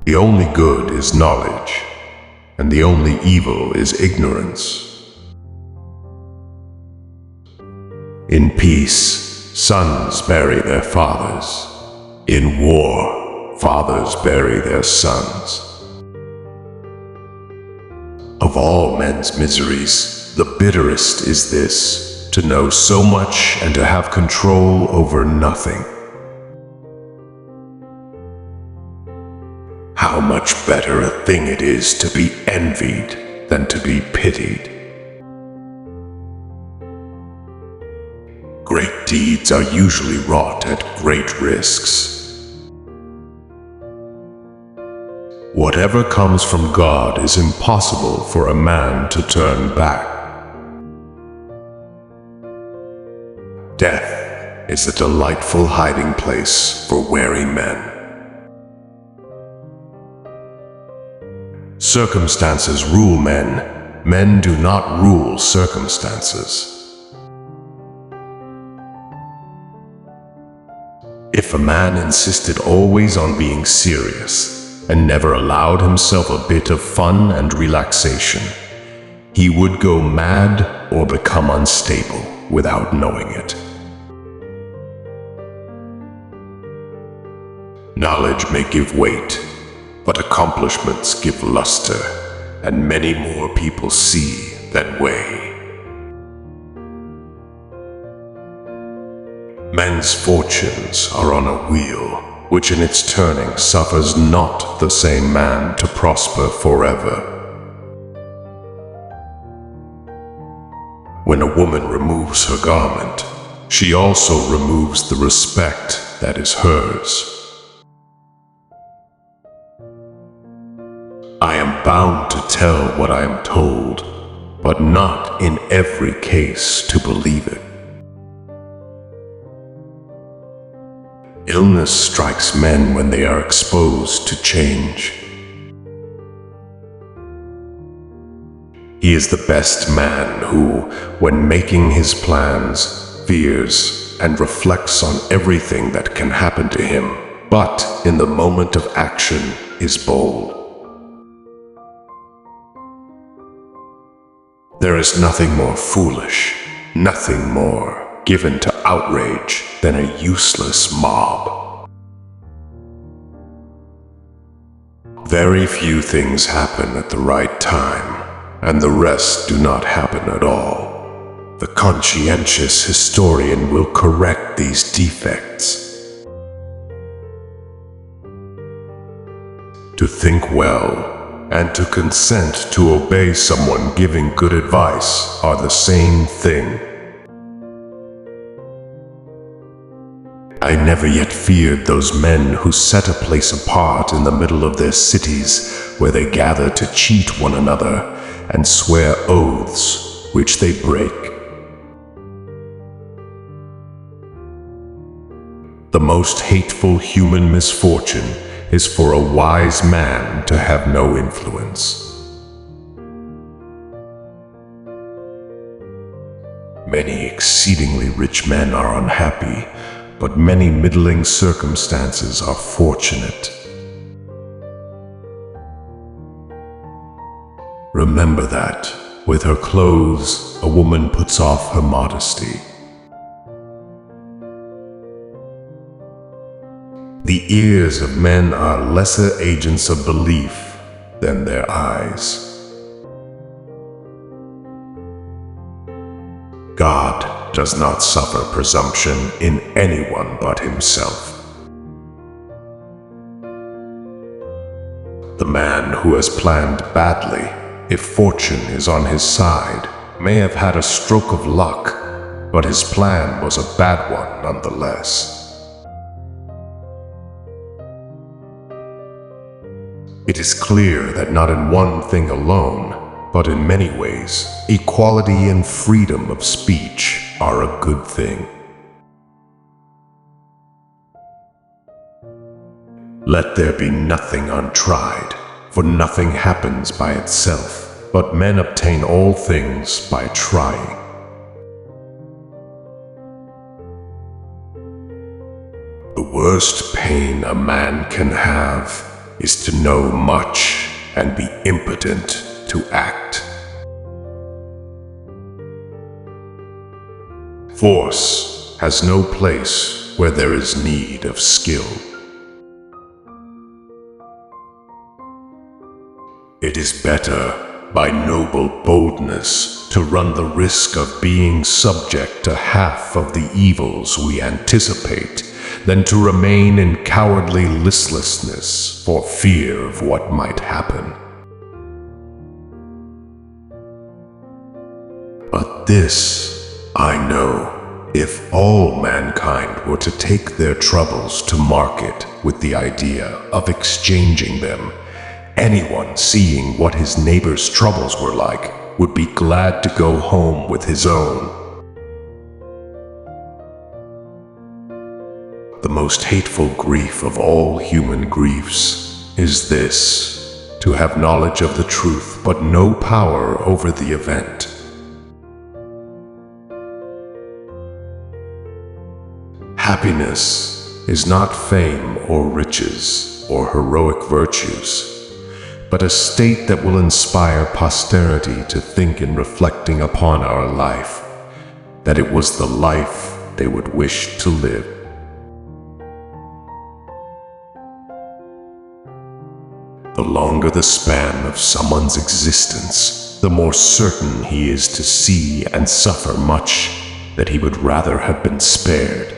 The only good is knowledge, and the only evil is ignorance. In peace, sons bury their fathers. In war, fathers bury their sons. Of all men's miseries, the bitterest is this, to know so much and to have control over nothing. How much better a thing it is to be envied than to be pitied. Great deeds are usually wrought at great risks. Whatever comes from God is impossible for a man to turn back. Death is a delightful hiding place for wary men. Circumstances rule men. Men do not rule circumstances. If a man insisted always on being serious, and never allowed himself a bit of fun and relaxation, he would go mad or become unstable without knowing it. Knowledge may give weight, but accomplishments give luster, and many more people see than weigh. Men's fortunes are on a wheel, which in its turning suffers not the same man to prosper forever. When a woman removes her garment, she also removes the respect that is hers. I am bound to tell what I am told, but not in every case to believe it. Illness strikes men when they are exposed to change. He is the best man who, when making his plans, fears and reflects on everything that can happen to him, but in the moment of action is bold. There is nothing more foolish, nothing more given to outrage than a useless mob. Very few things happen at the right time, and the rest do not happen at all. The conscientious historian will correct these defects. To think well and to consent to obey someone giving good advice are the same thing. I never yet feared those men who set a place apart in the middle of their cities where they gather to cheat one another and swear oaths which they break. The most hateful human misfortune is for a wise man to have no influence. Many exceedingly rich men are unhappy, but many middling circumstances are fortunate. Remember that, with her clothes, a woman puts off her modesty. The ears of men are lesser agents of belief than their eyes. God does not suffer presumption in anyone but himself. The man who has planned badly, if fortune is on his side, may have had a stroke of luck, but his plan was a bad one nonetheless. It is clear that not in one thing alone, but in many ways, equality and freedom of speech are a good thing. Let there be nothing untried, for nothing happens by itself, but men obtain all things by trying. The worst pain a man can have is to know much and be impotent to act. Force has no place where there is need of skill. It is better, by noble boldness, to run the risk of being subject to half of the evils we anticipate, than to remain in cowardly listlessness for fear of what might happen. But this I know: if all mankind were to take their troubles to market with the idea of exchanging them, anyone seeing what his neighbor's troubles were like would be glad to go home with his own. The most hateful grief of all human griefs is this: to have knowledge of the truth but no power over the event. Happiness is not fame or riches or heroic virtues, but a state that will inspire posterity to think in reflecting upon our life, that it was the life they would wish to live. The longer the span of someone's existence, the more certain he is to see and suffer much that he would rather have been spared.